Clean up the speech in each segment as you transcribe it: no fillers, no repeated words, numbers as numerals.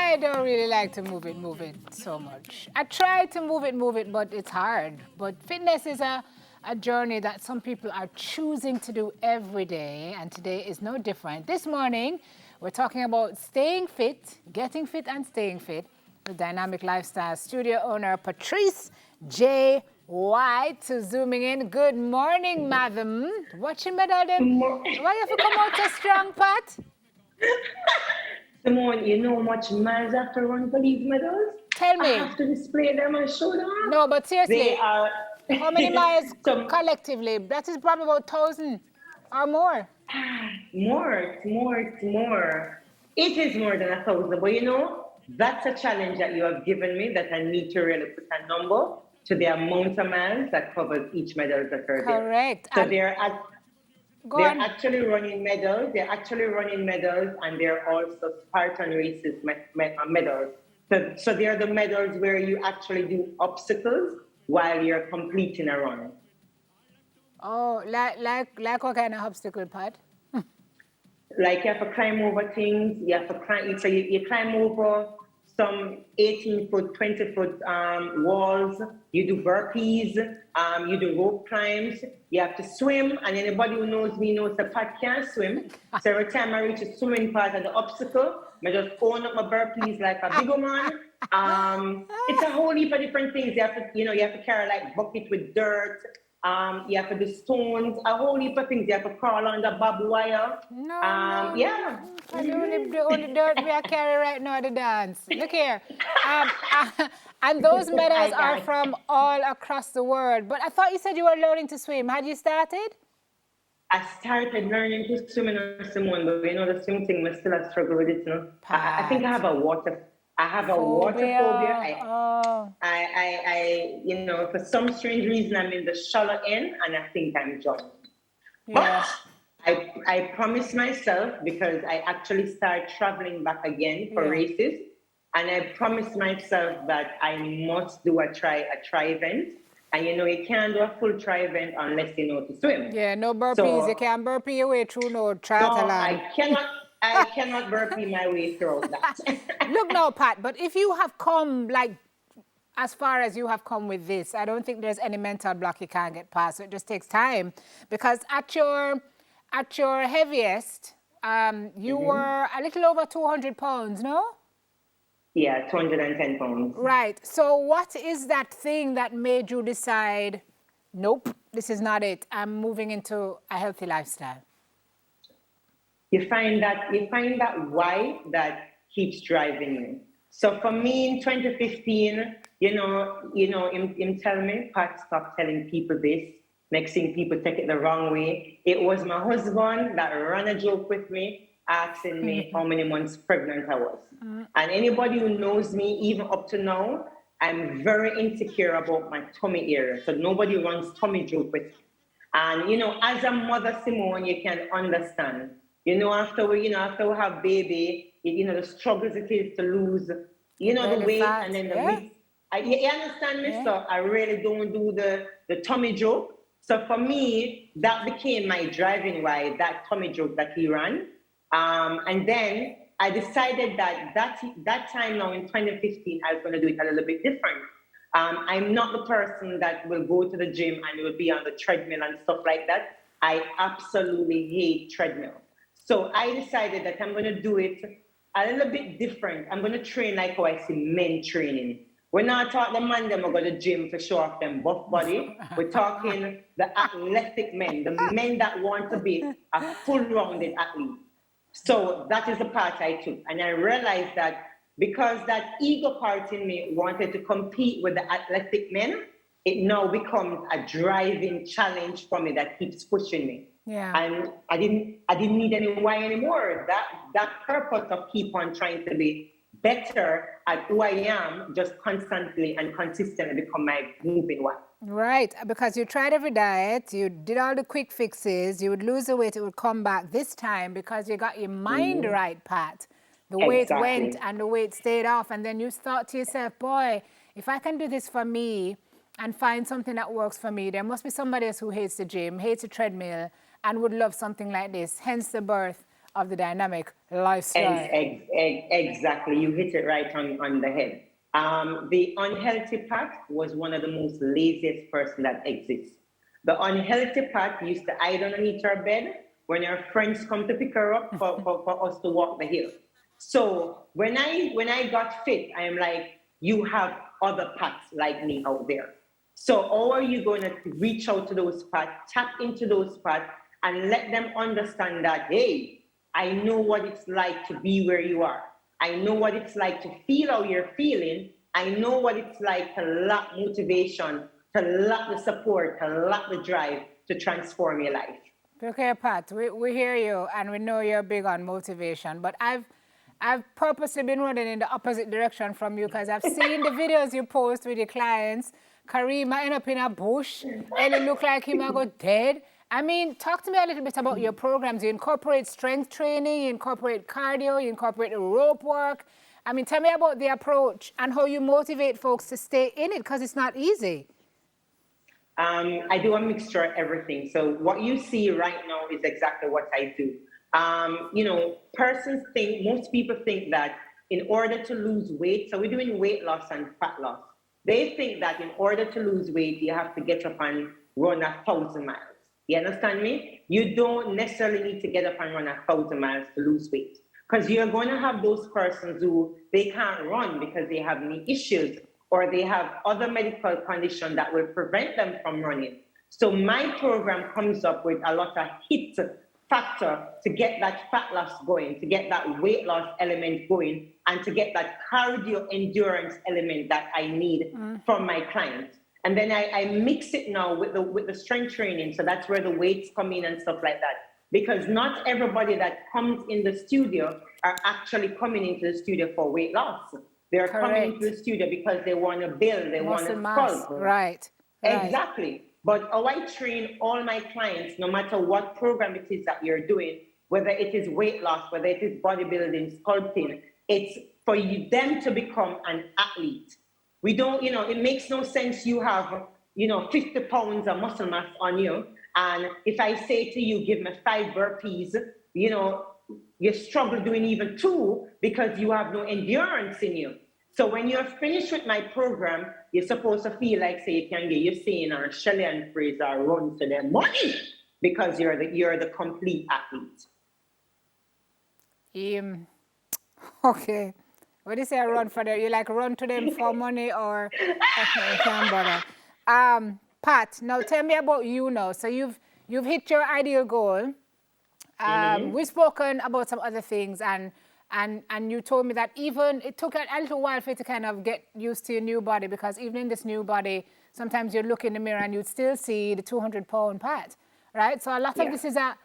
I don't really like to move it so much. I try to move it, but it's hard. But fitness is a journey that some people are choosing to do every day, and today is no different. This morning, we're talking about staying fit, getting fit and staying fit, with Dynamic Lifestyle studio owner Patrice J. White zooming in. Good morning, madam. Watching me, them. Why you have to come out so strong, Pat? Simone, you know how much miles I have to run for these medals? Tell I me. have to display them and show them off. No, but They seriously, are how many miles some collectively? That is probably about 1,000 or more. more. It is more than 1,000, but you know, that's a challenge that you have given me that I need to really put a number to the amount of miles that covers each medal that are there. Correct. So And go they're on. actually running medals. They're actually running medals, and they're also Spartan races medals. So they're the medals where you actually do obstacles while you're completing a run. Oh, like what kind of obstacle, Pat? Like you have to climb over things, you have to climb, so you climb over some 18 foot, 20 foot walls, you do burpees, you do rope climbs, you have to swim, and anybody who knows me knows that Pat can't swim. So every time I reach a swimming part of the obstacle, I just own up my burpees like a big man. It's a whole heap of different things. You have to carry like bucket with dirt. You have to do stones, a whole heap of things. You have to crawl under barbed wire. No. Yeah. And the only dirt we are carrying right now the dance. Look here. Um, and those medals are I from all across the world. But I thought you said you were learning to swim. Had you started? I started learning to swim in Simone, but you know the swim thing, I still a struggle with it. You know? I think Pat. I have a water phobia. Oh. For some strange reason, I'm in the shallow end, and I think I'm drowning. Yeah. But I promised myself, because I actually start traveling back again for Yeah. races, and I promised myself that I must do a try event. And you can't do a full try event unless you know to swim. Yeah, no burpees. You So can't burpee your way through no no, triathlon. I cannot burpee my way through that. Look now, Pat, but if you have come like as far as you have come with this, I don't think there's any mental block you can't get past. So it just takes time, because at your heaviest, you were a little over 200 pounds, no? Yeah, 210 pounds. Right. So what is that thing that made you decide, nope, this is not it. I'm moving into a healthy lifestyle. You find that why that keeps driving you. So for me in 2015, him tell me, Pat, stop telling people this. Next thing, people take it the wrong way. It was my husband that ran a joke with me, asking me how many months pregnant I was. And anybody who knows me, even up to now, I'm very insecure about my tummy area. So nobody runs tummy joke with me. And as a mother, Simone, you can understand. After we have baby, the struggles it is to lose, the Belly weight, fat, and then the yeah. weeks. You understand me? Yeah. So I really don't do the tummy joke. So for me, that became my driving why, that tummy joke that he ran. And then I decided that time now in 2015, I was going to do it a little bit different. I'm not the person that will go to the gym and will be on the treadmill and stuff like that. I absolutely hate treadmill. So I decided that I'm going to do it a little bit different. I'm going to train like how I see men training. We're not talking the man them go to the gym to show off them buff body. We're talking the athletic men, the men that want to be a full-rounded athlete. So that is the part I took. And I realized that because that ego part in me wanted to compete with the athletic men, it now becomes a driving challenge for me that keeps pushing me. Yeah. And I didn't need any why anymore. That purpose of keep on trying to be better at who I am, just constantly and consistently become my moving why. Right, because you tried every diet, you did all the quick fixes, you would lose the weight, it would come back this time because you got your mind right, Pat. The weight went Exactly. and the weight stayed off, and then you thought to yourself, boy, if I can do this for me and find something that works for me, there must be somebody else who hates the gym, hates the treadmill, and would love something like this, hence the birth of the dynamic lifestyle. Exactly. You hit it right on the head. The unhealthy Pat was one of the most laziest person that exists. The unhealthy Pat used to hide underneath her bed when her friends come to pick her up for us to walk the hill. So when I got fit, I am like, you have other Pats like me out there. So how are you going to reach out to those Pats, tap into those Pats, and let them understand that, hey, I know what it's like to be where you are. I know what it's like to feel how you're feeling. I know what it's like to lack motivation, to lack the support, to lack the drive to transform your life. Okay, Pat, we hear you and we know you're big on motivation, but I've purposely been running in the opposite direction from you because I've seen the videos you post with your clients. Karima end up in a bush, Ellie look like him go dead. I mean, talk to me a little bit about your programs. You incorporate strength training, you incorporate cardio, you incorporate rope work. I mean, tell me about the approach and how you motivate folks to stay in it because it's not easy. I do a mixture of everything. So what you see right now is exactly what I do. Most people think that in order to lose weight, so we're doing weight loss and fat loss. They think that in order to lose weight, you have to get up and run 1,000 miles. You understand me? You don't necessarily need to get up and run 1,000 miles to lose weight. Because you're going to have those persons who they can't run because they have knee issues or they have other medical conditions that will prevent them from running. So my program comes up with a lot of HIT factor to get that fat loss going, to get that weight loss element going, and to get that cardio endurance element that I need from my clients. And then I mix it now with the strength training. So that's where the weights come in and stuff like that. Because not everybody that comes in the studio are actually coming into the studio for weight loss. They're coming into the studio because they want to build, they want to sculpt. Right. Exactly. But how I train all my clients, no matter what program it is that you're doing, whether it is weight loss, whether it is bodybuilding, sculpting, it's for them to become an athlete. We don't, it makes no sense you have, 50 pounds of muscle mass on you. And if I say to you, give me 5 burpees, you struggle doing even 2 because you have no endurance in you. So when you're finished with my program, you're supposed to feel like, say, you can get your saying or Shelley and Fraser run to their money because you're the complete athlete. Okay. What do you say? Run for them? You like run to them for money or I can't bother. Pat, now tell me about you now. So you've hit your ideal goal. We've spoken about some other things and you told me that even it took a little while for you to kind of get used to your new body because even in this new body, sometimes you look in the mirror and you'd still see the 200-pound Pat, right? So a lot of this is a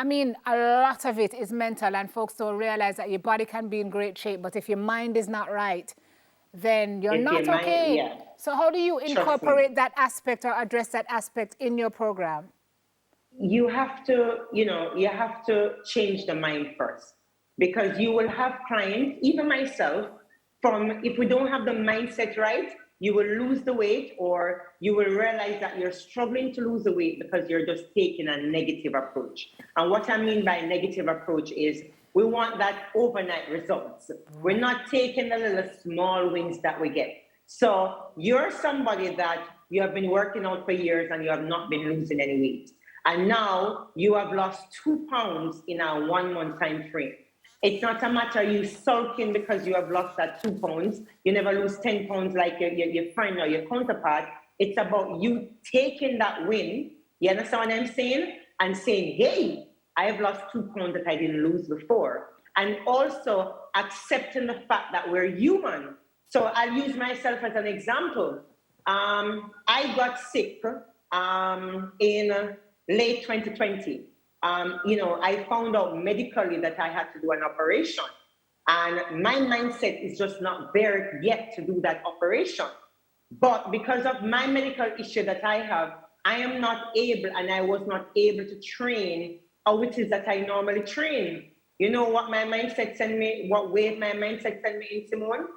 lot of it is mental and folks don't realize that your body can be in great shape, but if your mind is not right, then you're not okay. So how do you incorporate that aspect or address that aspect in your program? You have to change the mind first. Because you will have clients, even myself, if we don't have the mindset right, you will lose the weight or you will realize that you're struggling to lose the weight because you're just taking a negative approach. And what I mean by negative approach is we want that overnight results. We're not taking the little small wins that we get. So you're somebody that you have been working out for years and you have not been losing any weight. And now you have lost 2 pounds in a 1-month time frame. It's not a matter of you sulking because you have lost that 2 pounds. You never lose 10 pounds like your friend or your counterpart. It's about you taking that win, you understand what I'm saying? And saying, hey, I have lost 2 pounds that I didn't lose before. And also accepting the fact that we're human. So I'll use myself as an example. I got sick in late 2020. I found out medically that I had to do an operation. And my mindset is just not there yet to do that operation. But because of my medical issue that I have, I am not able and I was not able to train how it is that I normally train. You know what my mindset sent me, what way my mindset sent me in, Simone?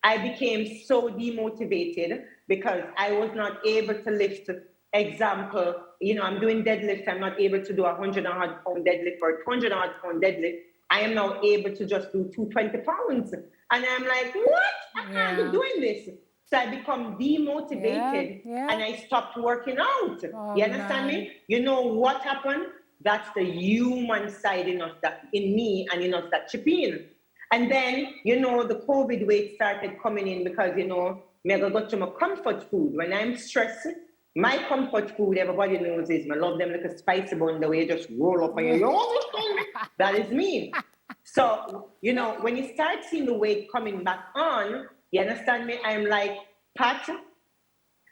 I became so demotivated because I was not able to lift. Example, I'm doing deadlifts. I'm not able to do a 100-pound deadlift or 200-pound deadlift I am now able to just do 220 pounds. And I'm like, what? I can't be doing this. So I become demotivated and I stopped working out. You understand me? You know what happened? That's the human side in us, that in me and in us that chip in. And then, you know, the COVID weight started coming in because, you know, me I go to my comfort food. When I'm stressed, my comfort food, everybody knows, is I love them like a spicy bun, the way you just roll up on your that is me. So, you know, when you start seeing the weight coming back on, you understand me? I'm like, Pat,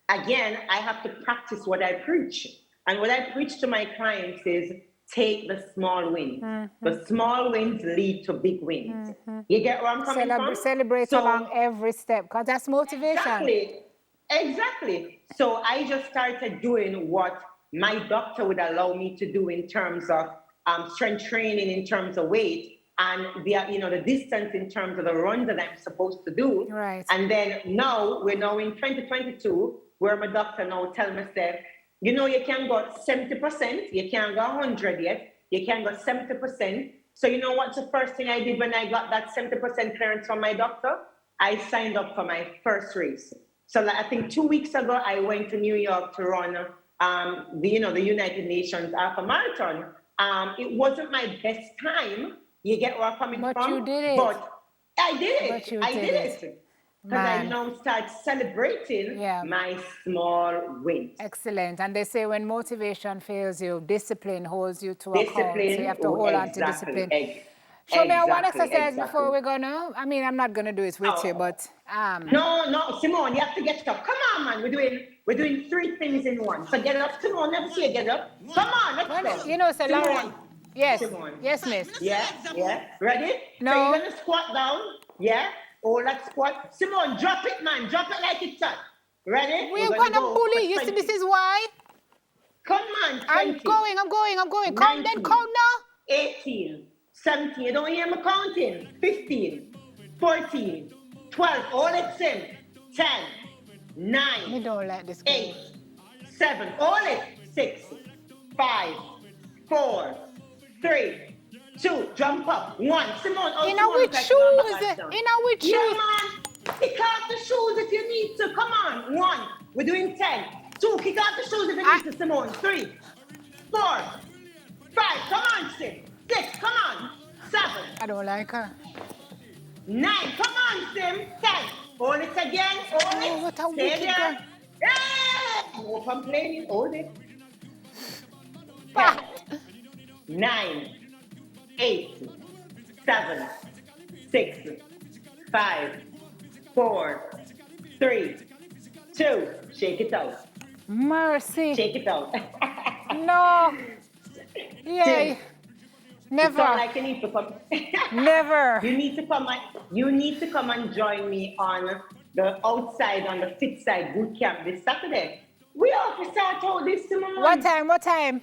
again, I have to practice what I preach. And what I preach to my clients is take the small wins. The small wins lead to big wins. You get where I'm coming from? Celebrate along every step, because that's motivation. Exactly. So I just started doing what my doctor would allow me to do in terms of strength training, in terms of weight, and the distance in terms of the run that I'm supposed to do. Right. And then now we're now in 2022, where my doctor now tell me that, you know, you can go 70%, you can't go 100 yet, you can go 70%. So you know what's the first thing I did when I got that 70% clearance from my doctor? I signed up for my first race. So like, I think 2 weeks ago, I went to New York to run the United Nations Half Marathon. It wasn't my best time. You get where I'm coming from? But you did it. But I did it. I did it. Because I now start celebrating my small wins. Excellent. And they say when motivation fails you, discipline holds you to account. So you have to hold on to discipline. Show me one exercise before we're gonna. I mean, I'm not gonna do it with you, but No, Simone, you have to get up. Come on, man. We're doing 3 things in one. So get up, Simone. Never see you get up. Come on, let's go. You know, so Lauren. Yes. Simone. Yes, miss. Yeah. Ready? No. So you're gonna squat down. Yeah. Oh, let's squat. Simone, drop it, man. Drop it like it's hot. Ready? We're gonna bully. You see, this is why. Come on, 20. I'm going. Count 19, then, count now. 18, 17. You don't hear me counting. 15, 14, 12. All it's in. 10, 9. Me don't like this. 8, 7. All it. 6, 5, 4, 3, 2. Jump up. 1. Simone. In our shoes. Yeah, man. Kick off the shoes if you need to. Come on. 1. We're doing 10. 2. Kick off the shoes if you need to, Simone. 3, 4, 5. Come on, 6. Come on. 7. I don't like her. 9. Come on, Sim. 10. Hold it again. Hold it. What a Stay wicked there. girl. Yeah. No complaining. Hold it. 10, 9, 8, 7, 6, 5, 4, 3, 2. Shake it out. Mercy. Shake it out. No. Yeah. Tim, Never. It's not like you need to come. Never. You need to come and join me on the outside, on the fit side boot camp this Saturday. We have to start all this tomorrow. What time?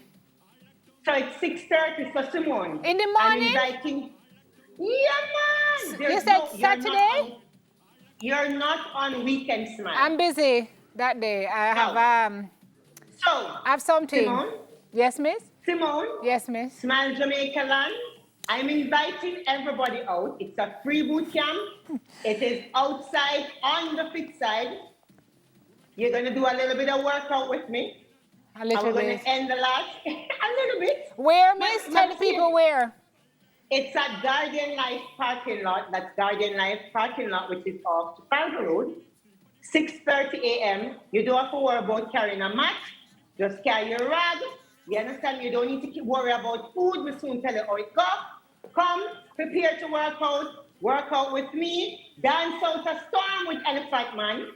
So it's 6:30 for Simone. In the morning? I'm inviting. Yeah, man. You said Saturday? You're not on weekend, Smile. I'm busy that day. I have something. Simone? Yes, miss? Simone? Yes, miss. Smile Jamaica land. I'm inviting everybody out. It's a free boot camp. It is outside on the fit side. You're going to do a little bit of workout with me. A little bit. We're going to end the last a little bit. Where, miss? Tell the people where. It's at Guardian Life parking lot. That's Guardian Life parking lot, which is off Trafalgar Road. 6:30 a.m. You don't have to worry about carrying a mat. Just carry your rag. You understand? You don't need to worry about food. We soon tell you how it goes. Come, prepare to work out. Work out with me. Dance out a storm with Elephant Man.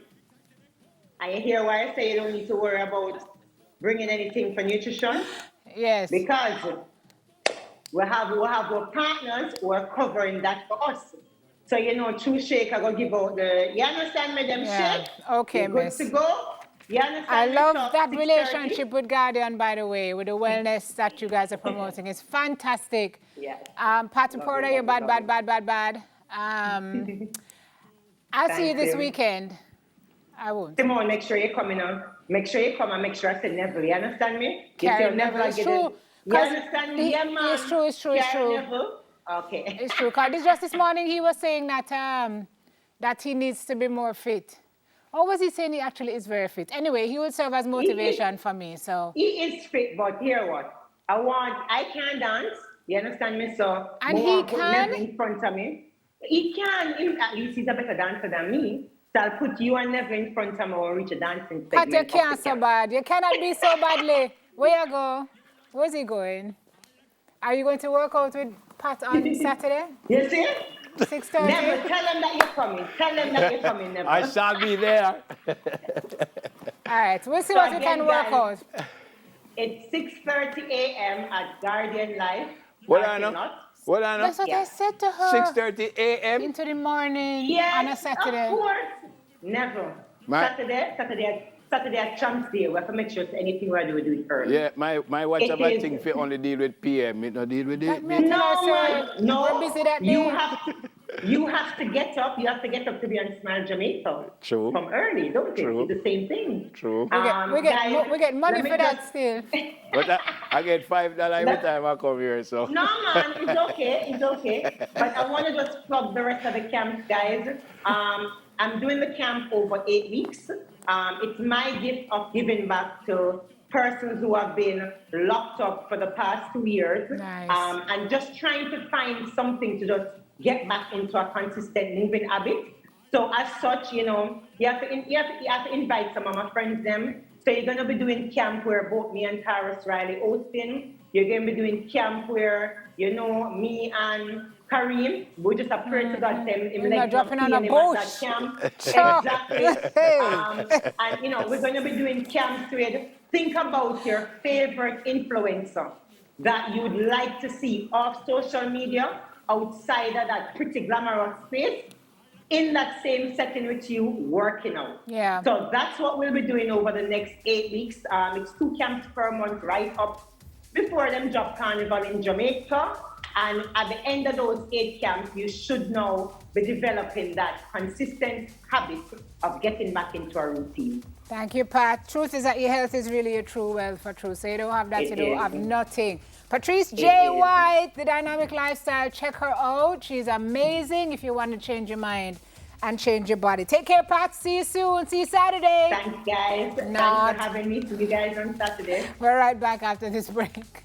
And you hear why I say you don't need to worry about bringing anything for nutrition? Yes. Because we have our partners who are covering that for us. So, you know, True Shake, I'm going to give out you understand me, them shake? Okay, You're miss. good to go? You understand I me? love So, that 6:30. relationship with Guardian, by the way, with the wellness that you guys are promoting. It's fantastic. Yeah. Pat Porter, you're bad. I'll see you this weekend. I won't. Simone, make sure you're coming on. Make sure you come and make sure I say Neville. You understand me? Carry Neville, it's true. You understand me? Yeah, man. It's true. Neville. Okay. It's true. Because just this morning he was saying that he needs to be more fit. Or was he saying he actually is very fit? Anyway, he will serve as motivation for me. So he is fit, but hear what? I can dance. You understand me? So and he put can. Never in front of me. He can. At least he's a better dancer than me. So I'll put you and Never in front of me or reach a dancing segment. But you can't so bad. You cannot be so badly. Where you go? Where's he going? Are you going to work out with Pat on Saturday? You see? 6:30? Never tell them that you're coming. Tell them that you're coming, Never. I shall be there. All right, we'll see So what we again, can work guys, out. It's 6:30 a.m. at Guardian Life. What I know? What I know? That's what I said to her. 6:30 a.m. Into the morning Yes, on a Saturday. of course. Never. Saturday at Champs Day. We have to make sure anything we do it early. Yeah, my watch have a thing for only deal with PM. It no deal with it. No, man. No. We're busy that day. You have to get up. You have to get up to be on Smile Jamaica. True. From early, don't you? True. It's the same thing. True. We get money for that still. But I get $5 every time I come here, so. No, man, it's okay. It's okay. But I want to just plug the rest of the camps, guys. I'm doing the camp over 8 weeks. It's my gift of giving back to persons who have been locked up for the past 2 years. Nice. And just trying to find something to just get back into a consistent moving habit. So as such, you have to invite some of my friends them. So you're gonna be doing camp where both me and Patrice Riley hosting. You're gonna be doing camp where, me and Kareem, we just pray to God them We're not dropping on a bush. Camp. Exactly. And we're gonna be doing camps where think about your favorite influencer that you'd like to see off social media outside of that pretty glamorous space in that same setting with you working out. Yeah. So that's what we'll be doing over the next 8 weeks. It's 2 camps per month right up before them drop Carnival in Jamaica. And at the end of those 8 camps, you should now be developing that consistent habit of getting back into a routine. Thank you, Pat. Truth is that your health is really a true wealth for truth. So you don't have that, you don't have nothing. Patrice J. White, The Dynamic Lifestyle. Check her out. She's amazing if you want to change your mind and change your body. Take care, Pat. See you soon. See you Saturday. Thanks, guys. Thanks for having me. See you guys on Saturday. We're right back after this break.